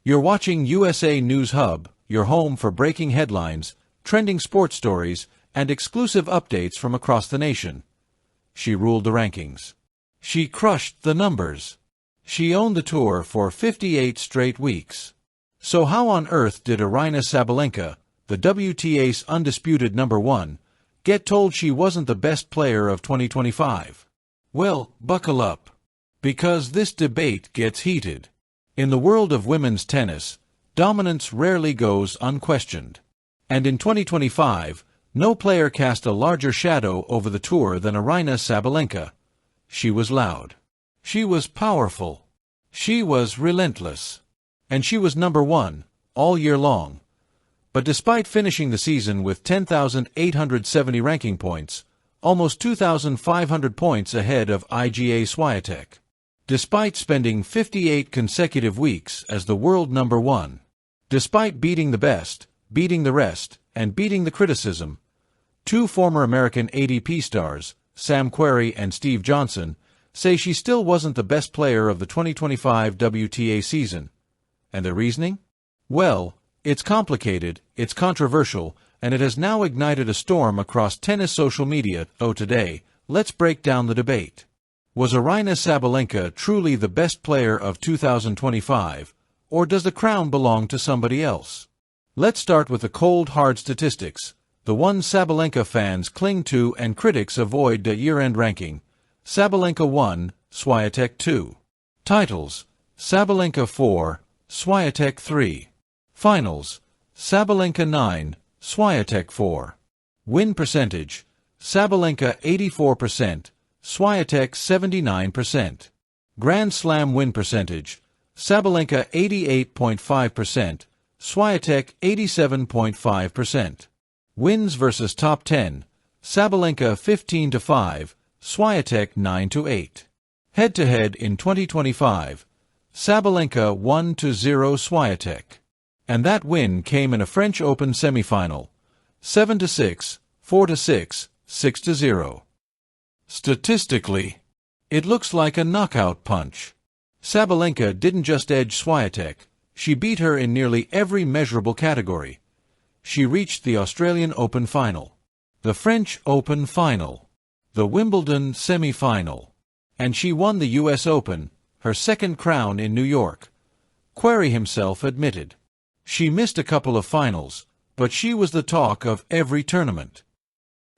You're watching USA News Hub, your home for breaking headlines, trending sports stories, and exclusive updates from across the nation. She ruled the rankings. She crushed the numbers. She owned the tour for 58 straight weeks. So how on earth did Aryna Sabalenka, the WTA's undisputed #1, get told she wasn't the best player of 2025? Well, buckle up. Because this debate gets heated. In the world of women's tennis, dominance rarely goes unquestioned. And in 2025, no player cast a larger shadow over the tour than Aryna Sabalenka. She was loud. She was powerful. She was relentless. And she was #1 all year long. But despite finishing the season with 10,870 ranking points, almost 2,500 points ahead of IGA Swiatek, despite spending 58 consecutive weeks as the world #1, despite beating the best, beating the rest, and beating the criticism, two former American ATP stars, Sam Querrey and Steve Johnson, say she still wasn't the best player of the 2025 WTA season. And their reasoning? Well, it's complicated, it's controversial, and it has now ignited a storm across tennis social media. Today, let's break down the debate. Was Aryna Sabalenka truly the best player of 2025, or does the crown belong to somebody else? Let's start with the cold, hard statistics, the ones Sabalenka fans cling to and critics avoid. The year-end ranking: Sabalenka 1, Swiatek 2. Titles: Sabalenka 4, Swiatek 3. Finals: Sabalenka 9, Swiatek 4. Win percentage: Sabalenka 84%, Swiatek 79%. Grand Slam win percentage: Sabalenka 88.5%, Swiatek 87.5%. Wins versus top 10: Sabalenka 15-5, Swiatek 9-8. Head-to-head in 2025: Sabalenka 1-0 Swiatek. And that win came in a French Open semifinal: 7-6, 4-6, 6-0. Statistically, it looks like a knockout punch. Sabalenka didn't just edge Swiatek, she beat her in nearly every measurable category. She reached the Australian Open final, the French Open final, the Wimbledon semi-final, and she won the US Open, her second crown in New York. Querrey himself admitted. She missed a couple of finals, but she was the talk of every tournament.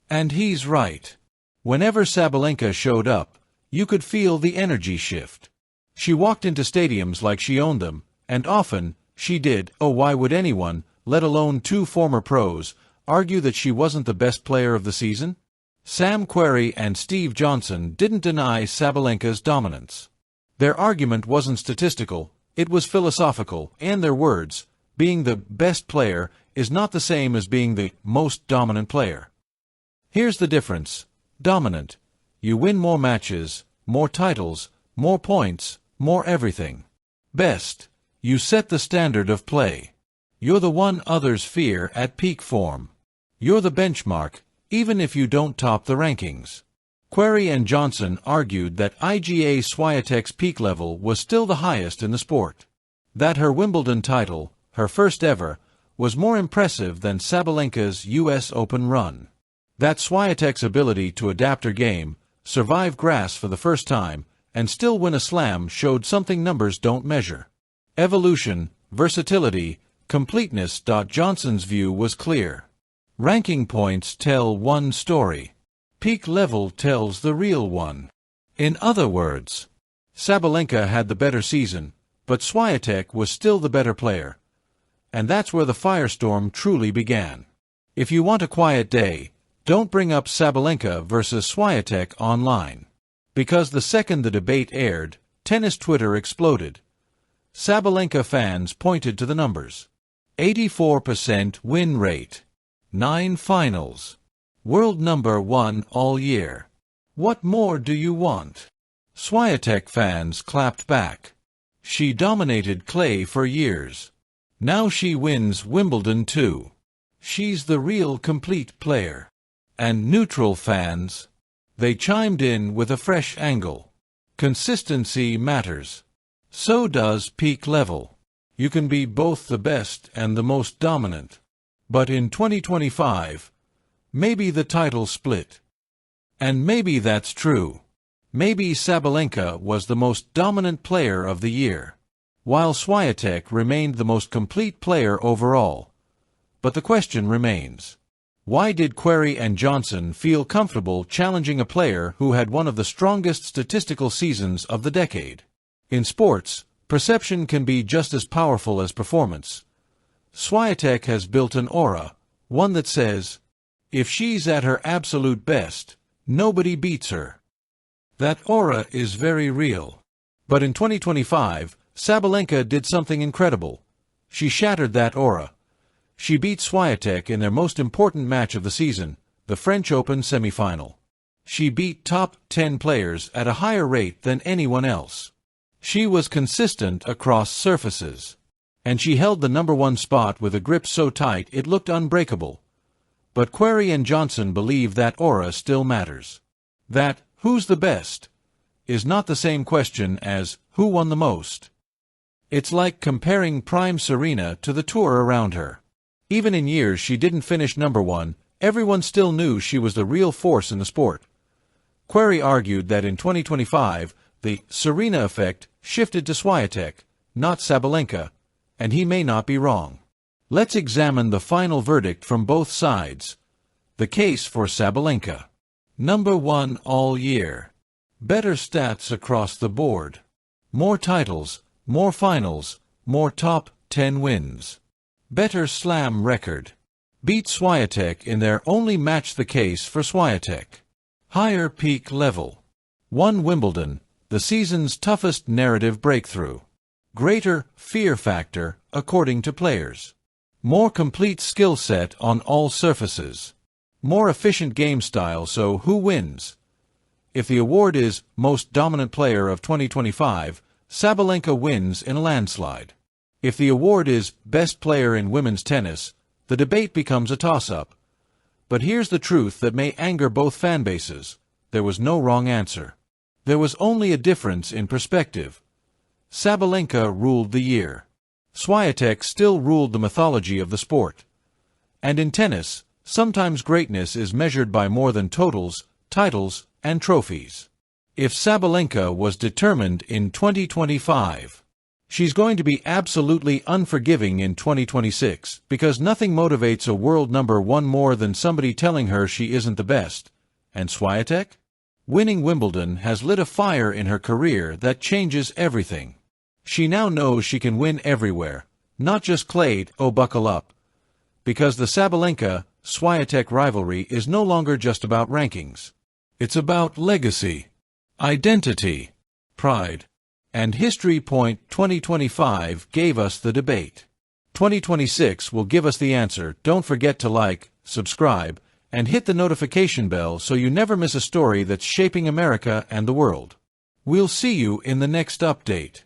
And he's right. Whenever Sabalenka showed up, you could feel the energy shift. She walked into stadiums like she owned them, and often, she did. Why would anyone, let alone two former pros, argue that she wasn't the best player of the season? Sam Querrey and Steve Johnson didn't deny Sabalenka's dominance. Their argument wasn't statistical, it was philosophical. In their words, being the best player is not the same as being the most dominant player. Here's the difference. Dominant: you win more matches, more titles, more points, more everything. Best: you set the standard of play. You're the one others fear at peak form. You're the benchmark, even if you don't top the rankings. Querrey and Johnson argued that IGA Swiatek's peak level was still the highest in the sport. That her Wimbledon title, her first ever, was more impressive than Sabalenka's US Open run. That Swiatek's ability to adapt her game, survive grass for the first time, and still win a slam showed something numbers don't measure. Evolution, versatility, completeness. Johnson's view was clear. Ranking points tell one story. Peak level tells the real one. In other words, Sabalenka had the better season, but Swiatek was still the better player. And that's where the firestorm truly began. If you want a quiet day, don't bring up Sabalenka versus Swiatek online. Because the second the debate aired, tennis Twitter exploded. Sabalenka fans pointed to the numbers. 84% win rate. 9 finals. World #1 all year. What more do you want? Swiatek fans clapped back. She dominated clay for years. Now she wins Wimbledon too. She's the real complete player. And neutral fans? They chimed in with a fresh angle. Consistency matters. So does peak level. You can be both the best and the most dominant. But in 2025, maybe the title split. And maybe that's true. Maybe Sabalenka was the most dominant player of the year, while Swiatek remained the most complete player overall. But the question remains. Why did Querrey and Johnson feel comfortable challenging a player who had one of the strongest statistical seasons of the decade? In sports, perception can be just as powerful as performance. Swiatek has built an aura, one that says, if she's at her absolute best, nobody beats her. That aura is very real. But in 2025, Sabalenka did something incredible. She shattered that aura. She beat Swiatek in their most important match of the season, the French Open semifinal. She beat top 10 players at a higher rate than anyone else. She was consistent across surfaces. And she held the #1 spot with a grip so tight it looked unbreakable. But Querrey and Johnson believe that aura still matters. That, who's the best, is not the same question as who won the most. It's like comparing prime Serena to the tour around her. Even in years she didn't finish #1, everyone still knew she was the real force in the sport. Querrey argued that in 2025, the Serena effect shifted to Swiatek, not Sabalenka, and he may not be wrong. Let's examine the final verdict from both sides. The case for Sabalenka. #1 all year. Better stats across the board. More titles, more finals, more top 10 wins. Better slam record. Beat Swiatek in their only match. The case for Swiatek. Higher peak level. Won Wimbledon, the season's toughest narrative breakthrough. Greater fear factor, according to players. More complete skill set on all surfaces. More efficient game style. So who wins? If the award is Most Dominant Player of 2025, Sabalenka wins in a landslide. If the award is Best Player in Women's Tennis, the debate becomes a toss-up. But here's the truth that may anger both fan bases. There was no wrong answer. There was only a difference in perspective. Sabalenka ruled the year. Swiatek still ruled the mythology of the sport. And in tennis, sometimes greatness is measured by more than totals, titles, and trophies. If Sabalenka was determined in 2025, she's going to be absolutely unforgiving in 2026 because nothing motivates a world #1 more than somebody telling her she isn't the best. And Swiatek? Winning Wimbledon has lit a fire in her career that changes everything. She now knows she can win everywhere, not just clay. Oh, buckle up. Because the Sabalenka-Swiatek rivalry is no longer just about rankings. It's about legacy, identity, pride, and history. 2025 gave us the debate. 2026 will give us the answer. Don't forget to like, subscribe, and hit the notification bell so you never miss a story that's shaping America and the world. We'll see you in the next update.